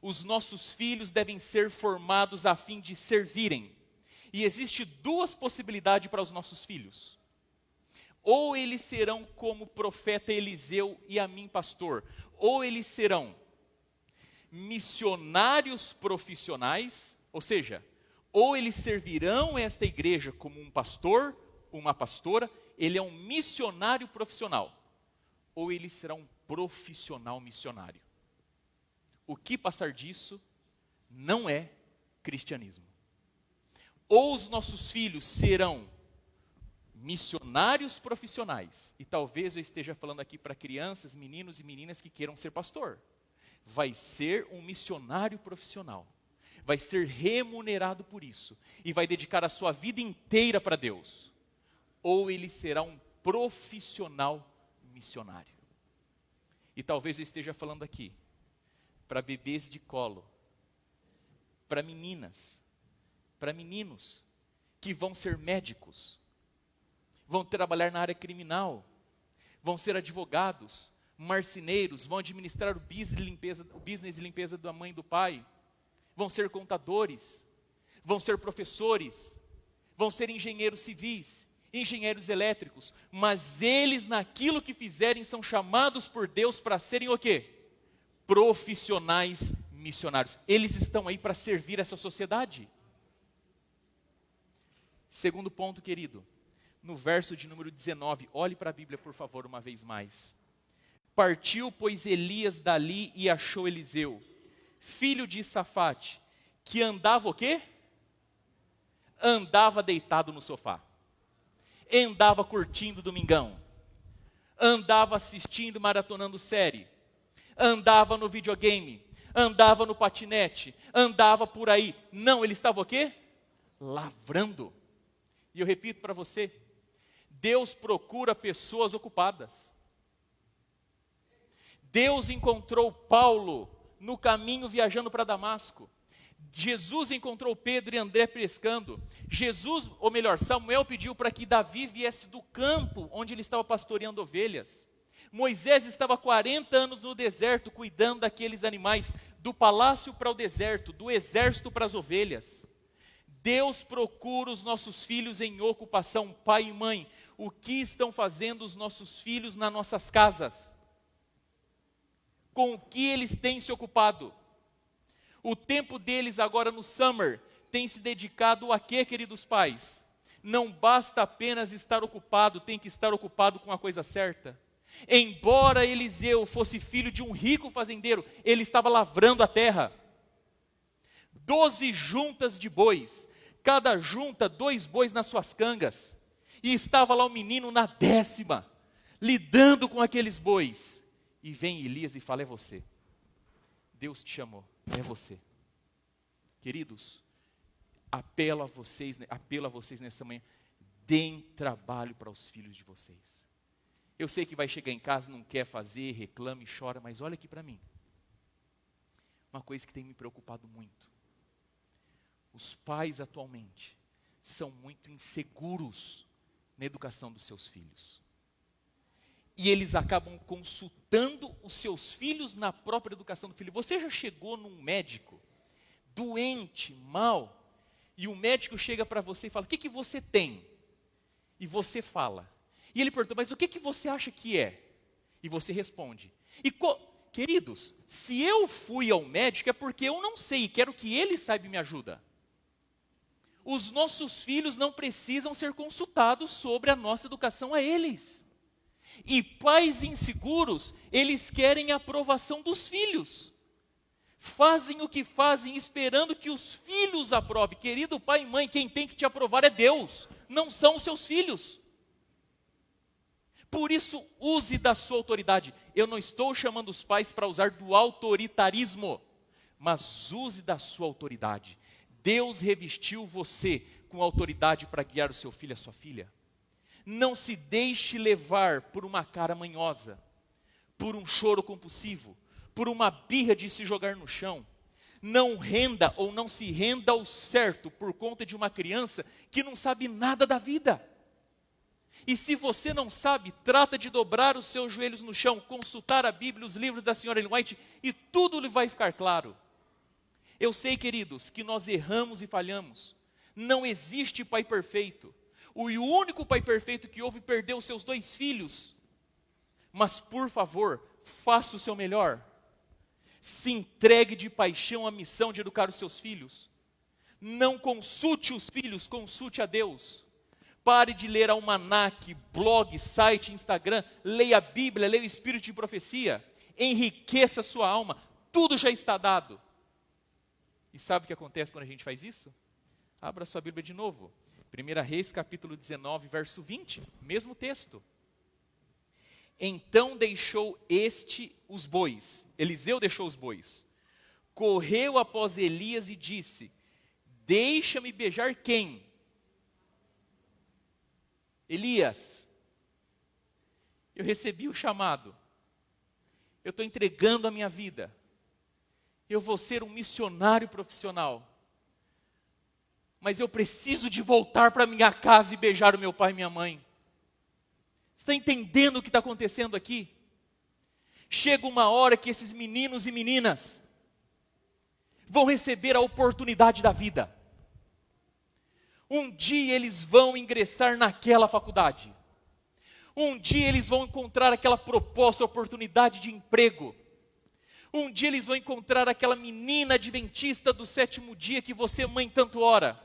Os nossos filhos devem ser formados a fim de servirem. E existe duas possibilidades para os nossos filhos. Ou eles serão como o profeta Eliseu e a mim, pastor. Ou eles serão missionários profissionais, ou seja, ou eles servirão esta igreja como um pastor, uma pastora, ele é um missionário profissional. Ou ele será um profissional missionário. O que passar disso não é cristianismo. Ou os nossos filhos serão missionários profissionais, e talvez eu esteja falando aqui para crianças, meninos e meninas que queiram ser pastor. Vai ser um missionário profissional, vai ser remunerado por isso, e vai dedicar a sua vida inteira para Deus. Ou ele será um profissional missionário. E talvez eu esteja falando aqui para bebês de colo, para meninas, para meninos que vão ser médicos, vão trabalhar na área criminal, vão ser advogados, marceneiros, vão administrar o business de limpeza da mãe e do pai, vão ser contadores, vão ser professores, vão ser engenheiros civis, engenheiros elétricos, mas eles naquilo que fizerem são chamados por Deus para serem o quê? Profissionais missionários. Eles estão aí para servir essa sociedade. Segundo ponto, querido, no verso de número 19, olhe para a Bíblia por favor uma vez mais. Partiu, pois, Elias dali e achou Eliseu, filho de Safate, que andava o quê? Andava deitado no sofá, andava curtindo domingão, andava assistindo, maratonando série, andava no videogame, andava no patinete, andava por aí. Não, ele estava o quê? Lavrando. E eu repito para você, Deus procura pessoas ocupadas. Deus encontrou Paulo no caminho viajando para Damasco. Jesus encontrou Pedro e André pescando. Samuel pediu para que Davi viesse do campo onde ele estava pastoreando ovelhas. Moisés estava 40 anos no deserto cuidando daqueles animais, do palácio para o deserto, do exército para as ovelhas. Deus procura os nossos filhos em ocupação, pai e mãe. O que estão fazendo os nossos filhos nas nossas casas? Com o que eles têm se ocupado? O tempo deles agora no summer tem se dedicado a quê, queridos pais? Não basta apenas estar ocupado, tem que estar ocupado com a coisa certa. Embora Eliseu fosse filho de um rico fazendeiro, ele estava lavrando a terra. 12 juntas de bois, cada junta 2 bois nas suas cangas. E estava lá o menino na 10ª, lidando com aqueles bois. E vem Elias e fala, é você. Deus te chamou, é você. Queridos, apelo a vocês nessa manhã, deem trabalho para os filhos de vocês. Eu sei que vai chegar em casa, não quer fazer, reclama e chora, mas olha aqui para mim. Uma coisa que tem me preocupado muito. Os pais atualmente são muito inseguros na educação dos seus filhos. E eles acabam consultando os seus filhos na própria educação do filho. Você já chegou num médico, doente, mal, e o médico chega para você e fala, o que você tem? E você fala. E ele pergunta, mas o que você acha que é? E você responde. Queridos, se eu fui ao médico é porque eu não sei e quero que ele saiba e me ajuda. Os nossos filhos não precisam ser consultados sobre a nossa educação a eles. E pais inseguros, eles querem a aprovação dos filhos. Fazem o que fazem esperando que os filhos aprovem. Querido pai e mãe, quem tem que te aprovar é Deus, não são os seus filhos. Por isso, use da sua autoridade. Eu não estou chamando os pais para usar do autoritarismo, mas use da sua autoridade. Deus revestiu você com autoridade para guiar o seu filho e a sua filha. Não se deixe levar por uma cara manhosa, por um choro compulsivo, por uma birra de se jogar no chão. Não renda ou não se renda ao certo por conta de uma criança que não sabe nada da vida. E se você não sabe, trata de dobrar os seus joelhos no chão, consultar a Bíblia, os livros da senhora Ellen White, e tudo lhe vai ficar claro. Eu sei, queridos, que nós erramos e falhamos. Não existe pai perfeito. O único pai perfeito que houve perdeu os seus 2 filhos. Mas, por favor, faça o seu melhor. Se entregue de paixão à missão de educar os seus filhos. Não consulte os filhos, consulte a Deus. Pare de ler almanaque, blog, site, Instagram. Leia a Bíblia, leia o Espírito de Profecia. Enriqueça a sua alma. Tudo já está dado. E sabe o que acontece quando a gente faz isso? Abra sua Bíblia de novo. 1 Reis, capítulo 19, verso 20. Mesmo texto. Então deixou os bois. Eliseu deixou os bois. Correu após Elias e disse: deixa-me beijar quem? Elias. Eu recebi o chamado. Eu estou entregando a minha vida. Eu vou ser um missionário profissional. Mas eu preciso de voltar para minha casa e beijar o meu pai e minha mãe. Você está entendendo o que está acontecendo aqui? Chega uma hora que esses meninos e meninas vão receber a oportunidade da vida. Um dia eles vão ingressar naquela faculdade. Um dia eles vão encontrar aquela proposta, oportunidade de emprego. Um dia eles vão encontrar aquela menina adventista do 7º dia que você, mãe, tanto ora.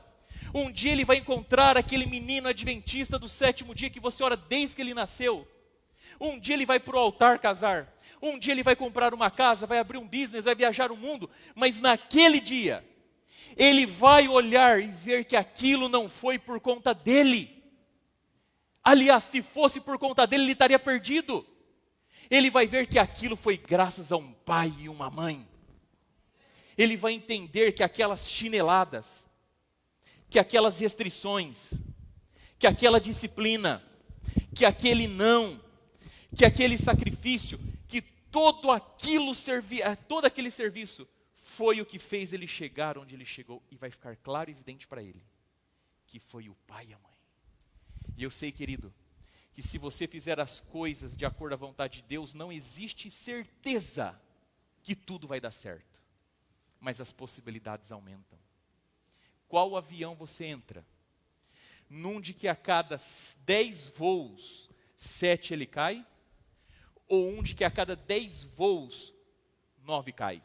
Um dia ele vai encontrar aquele menino adventista do 7º dia que você ora desde que ele nasceu. Um dia ele vai para o altar casar. Um dia ele vai comprar uma casa, vai abrir um business, vai viajar o mundo. Mas naquele dia, ele vai olhar e ver que aquilo não foi por conta dele. Aliás, se fosse por conta dele, ele estaria perdido. Ele vai ver que aquilo foi graças a um pai e uma mãe. Ele vai entender que aquelas chineladas, que aquelas restrições, que aquela disciplina, que aquele não, que aquele sacrifício, que todo aquele serviço foi o que fez ele chegar onde ele chegou. E vai ficar claro e evidente para ele que foi o pai e a mãe. E eu sei, querido, que se você fizer as coisas de acordo à vontade de Deus, não existe certeza que tudo vai dar certo. Mas as possibilidades aumentam. Qual avião você entra? Num de que a cada 10 voos, 7 ele cai? Ou um de que a cada 10 voos, 9 cai?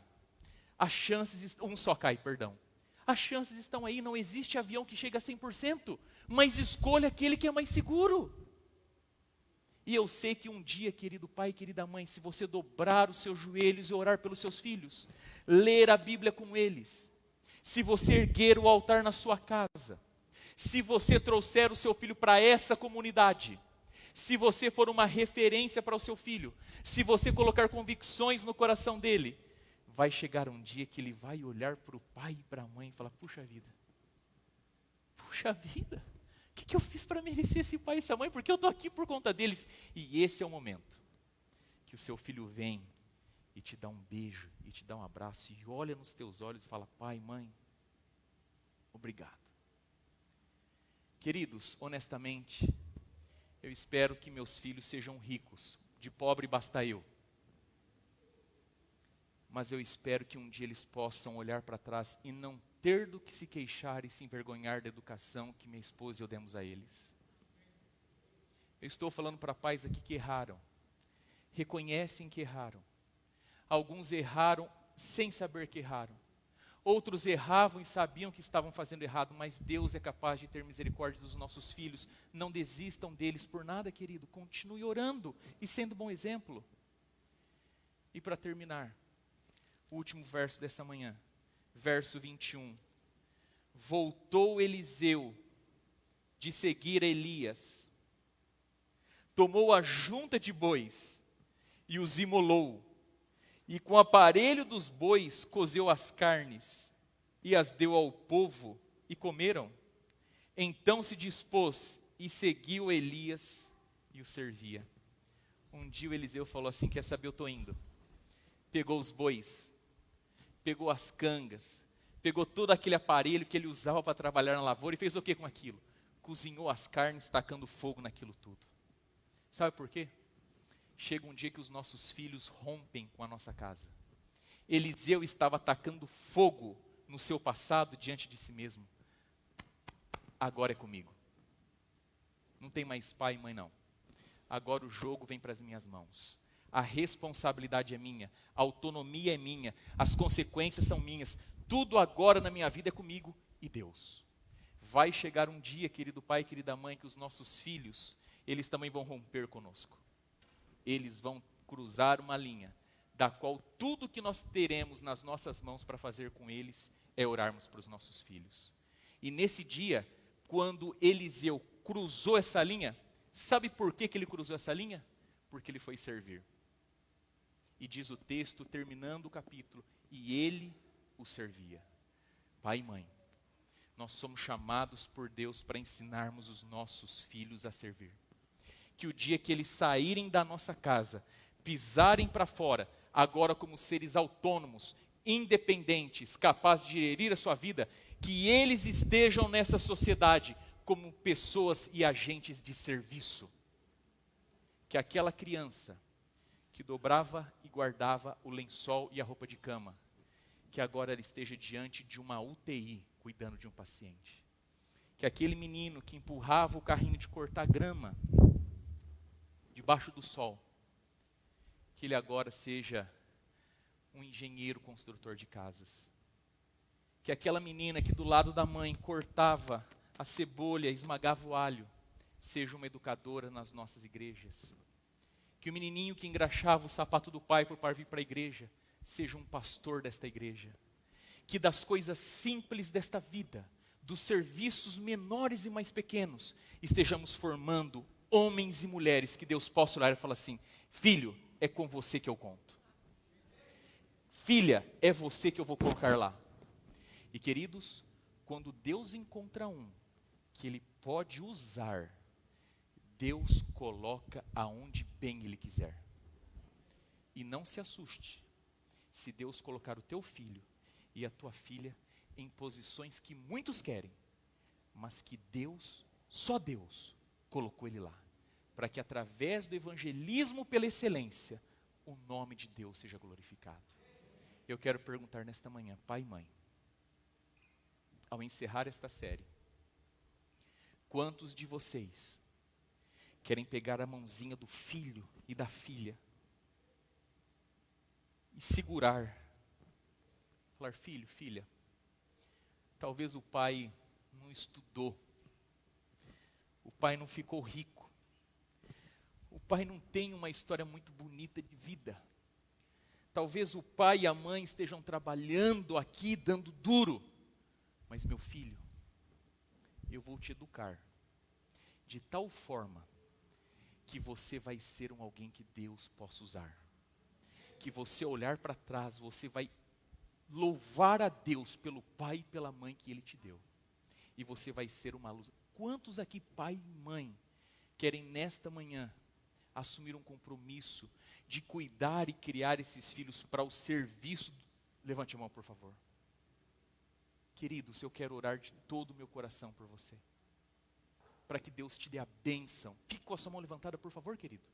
As chances, um só cai, perdão. As chances estão aí, não existe avião que chega a 100%, mas escolha aquele que é mais seguro. E eu sei que um dia, querido pai, querida mãe, se você dobrar os seus joelhos e orar pelos seus filhos, ler a Bíblia com eles, se você erguer o altar na sua casa, se você trouxer o seu filho para essa comunidade, se você for uma referência para o seu filho, se você colocar convicções no coração dele, vai chegar um dia que ele vai olhar para o pai e para a mãe e falar: puxa vida, o que eu fiz para merecer esse pai e essa mãe? Porque eu estou aqui por conta deles. E esse é o momento que o seu filho vem e te dá um beijo, e te dá um abraço, e olha nos teus olhos e fala: pai, mãe, obrigado. Queridos, honestamente, eu espero que meus filhos sejam ricos. De pobre basta eu. Mas eu espero que um dia eles possam olhar para trás e não ter do que se queixar e se envergonhar da educação que minha esposa e eu demos a eles. Eu estou falando para pais aqui que erraram. Reconhecem que erraram. Alguns erraram sem saber que erraram. Outros erravam e sabiam que estavam fazendo errado, mas Deus é capaz de ter misericórdia dos nossos filhos. Não desistam deles por nada, querido. Continue orando e sendo bom exemplo. E para terminar, o último verso dessa manhã, verso 21. Voltou Eliseu de seguir Elias, tomou a junta de bois e os imolou, e com o aparelho dos bois cozeu as carnes, e as deu ao povo, e comeram. Então se dispôs e seguiu Elias e o servia. Um dia o Eliseu falou assim: quer saber, eu estou indo. Pegou os bois, pegou as cangas, pegou todo aquele aparelho que ele usava para trabalhar na lavoura e fez o que com aquilo? Cozinhou as carnes, tacando fogo naquilo tudo. Sabe por quê? Chega um dia que os nossos filhos rompem com a nossa casa. Eliseu estava tacando fogo no seu passado diante de si mesmo. Agora é comigo. Não tem mais pai e mãe não. Agora o jogo vem para as minhas mãos. A responsabilidade é minha, a autonomia é minha, as consequências são minhas. Tudo agora na minha vida é comigo e Deus. Vai chegar um dia, querido pai e querida mãe, que os nossos filhos, eles também vão romper conosco. Eles vão cruzar uma linha, da qual tudo que nós teremos nas nossas mãos para fazer com eles, é orarmos para os nossos filhos. E nesse dia, quando Eliseu cruzou essa linha, sabe por que ele cruzou essa linha? Porque ele foi servir. E diz o texto, terminando o capítulo, e ele o servia. Pai e mãe, nós somos chamados por Deus para ensinarmos os nossos filhos a servir. Que o dia que eles saírem da nossa casa, pisarem para fora, agora como seres autônomos, independentes, capazes de gerir a sua vida, que eles estejam nessa sociedade como pessoas e agentes de serviço. Que aquela criança que dobrava e guardava o lençol e a roupa de cama, que agora ela esteja diante de uma UTI, cuidando de um paciente. Que aquele menino que empurrava o carrinho de cortar grama, debaixo do sol, que ele agora seja um engenheiro construtor de casas. Que aquela menina que do lado da mãe cortava a cebola, esmagava o alho, seja uma educadora nas nossas igrejas. Que o menininho que engraxava o sapato do pai para vir para a igreja, seja um pastor desta igreja. Que das coisas simples desta vida, dos serviços menores e mais pequenos, estejamos formando homens e mulheres que Deus possa olhar e falar assim: filho, é com você que eu conto. Filha, é você que eu vou colocar lá. E queridos, quando Deus encontra um que Ele pode usar, Deus coloca aonde bem Ele quiser. E não se assuste, se Deus colocar o teu filho e a tua filha em posições que muitos querem, mas que Deus, só Deus, colocou ele lá, para que através do evangelismo pela excelência, o nome de Deus seja glorificado. Eu quero perguntar nesta manhã, pai e mãe, ao encerrar esta série, quantos de vocês querem pegar a mãozinha do filho e da filha e segurar, falar: filho, filha, talvez o pai não estudou, o pai não ficou rico, o pai não tem uma história muito bonita de vida, talvez o pai e a mãe estejam trabalhando aqui, dando duro, mas meu filho, eu vou te educar de tal forma que você vai ser um alguém que Deus possa usar. Que você olhar para trás, você vai louvar a Deus pelo pai e pela mãe que Ele te deu. E você vai ser uma luz. Quantos aqui, pai e mãe, querem nesta manhã assumir um compromisso de cuidar e criar esses filhos para o serviço? Levante a mão, por favor. Queridos, eu quero orar de todo o meu coração por você, para que Deus te dê a bênção. Fique com a sua mão levantada, por favor, querido.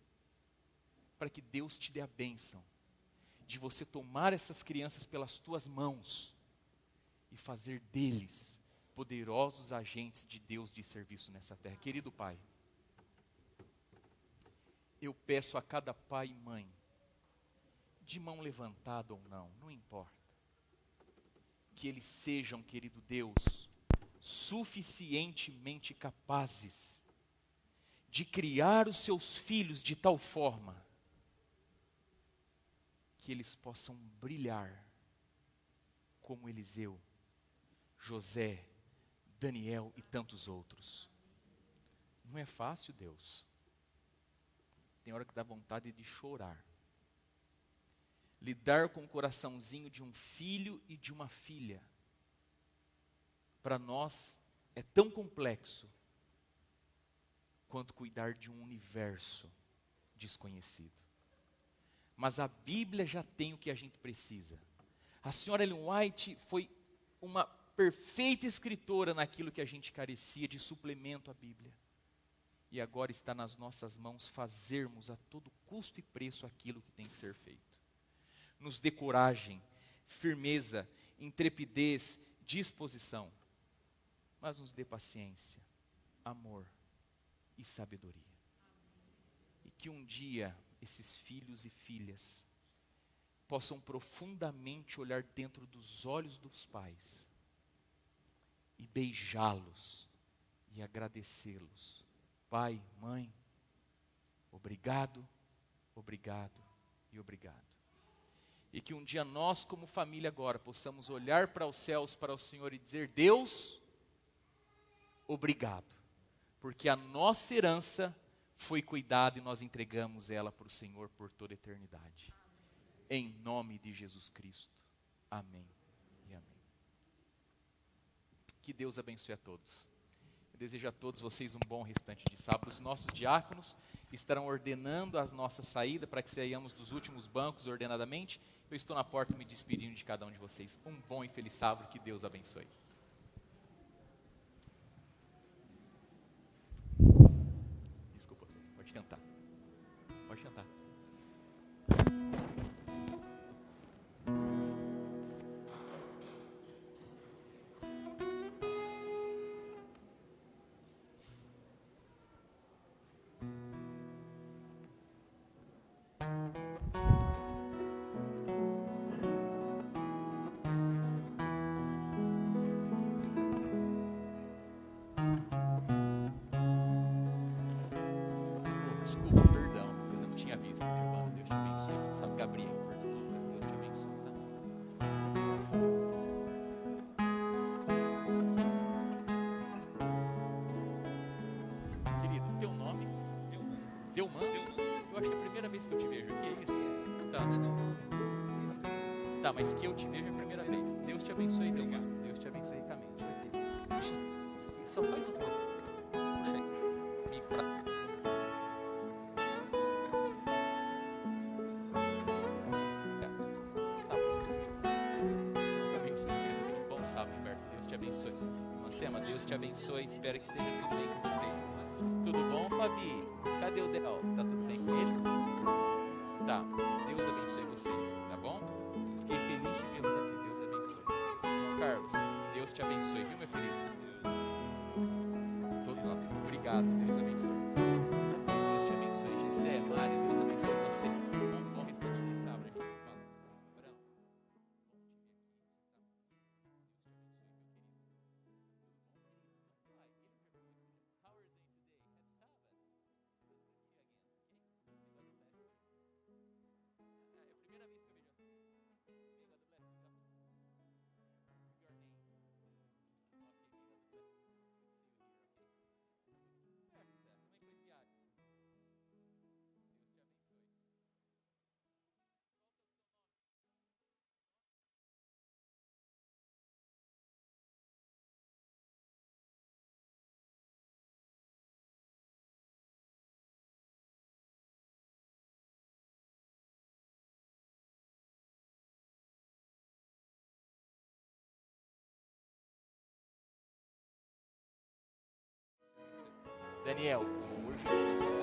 Para que Deus te dê a bênção de você tomar essas crianças pelas tuas mãos e fazer deles poderosos agentes de Deus de serviço nessa terra. Querido Pai, eu peço a cada pai e mãe, de mão levantada ou não, não importa, que eles sejam, querido Deus, suficientemente capazes de criar os seus filhos de tal forma que eles possam brilhar como Eliseu, José, Daniel e tantos outros. Não é fácil, Deus. Tem hora que dá vontade de chorar. Lidar com o coraçãozinho de um filho e de uma filha para nós é tão complexo quanto cuidar de um universo desconhecido. Mas a Bíblia já tem o que a gente precisa. A senhora Ellen White foi uma perfeita escritora naquilo que a gente carecia de suplemento à Bíblia. E agora está nas nossas mãos fazermos a todo custo e preço aquilo que tem que ser feito. Nos dê coragem, firmeza, intrepidez, disposição. Mas nos dê paciência, amor e sabedoria. E que um dia esses filhos e filhas possam profundamente olhar dentro dos olhos dos pais e beijá-los e agradecê-los. Pai, mãe, obrigado, obrigado e obrigado. E que um dia nós, como família agora, possamos olhar para os céus, para o Senhor e dizer: Deus, obrigado, porque a nossa herança foi cuidada e nós entregamos ela para o Senhor por toda a eternidade. Em nome de Jesus Cristo. Amém e amém. Que Deus abençoe a todos. Eu desejo a todos vocês um bom restante de sábado. Os nossos diáconos estarão ordenando a nossa saída para que saiamos dos últimos bancos ordenadamente. Eu estou na porta me despedindo de cada um de vocês. Um bom e feliz sábado. Que Deus abençoe. Desculpa, pode cantar. Pode cantar. Desculpa, perdão, mas eu não tinha visto. Giovana, Deus te abençoe. Não sabe, Gabriel, perdão, Lucas, Deus te abençoe, tá? Querido, teu nome? Delman? Eu acho que é a primeira vez que eu te vejo aqui, é isso? Tá. Tá, mas que eu te vejo é a primeira vez. Deus te abençoe, Delman. Deus te abençoe ricamente. Só faz o corpo. Puxa aí. Mico pra trás. Tá bom. Abençoe, querido. Bom sábado, Gilberto. Deus te abençoe. Mancema, Deus te abençoe. Espero que esteja tudo bem com vocês. Tudo bom, Fabi? Cadê o Del? Tá tudo bem com ele? Tá. Deus abençoe vocês, tá bom? Fiquei feliz de vê-los aqui. Deus abençoe. João Carlos, Deus te abençoe, viu, meu querido? Todos nós. Obrigado. Deus abençoe. Deus te abençoe. Gisé, Mário, Deus abençoe você. Bom restante de sábado. A gente se fala. Branco. Daniel, hoje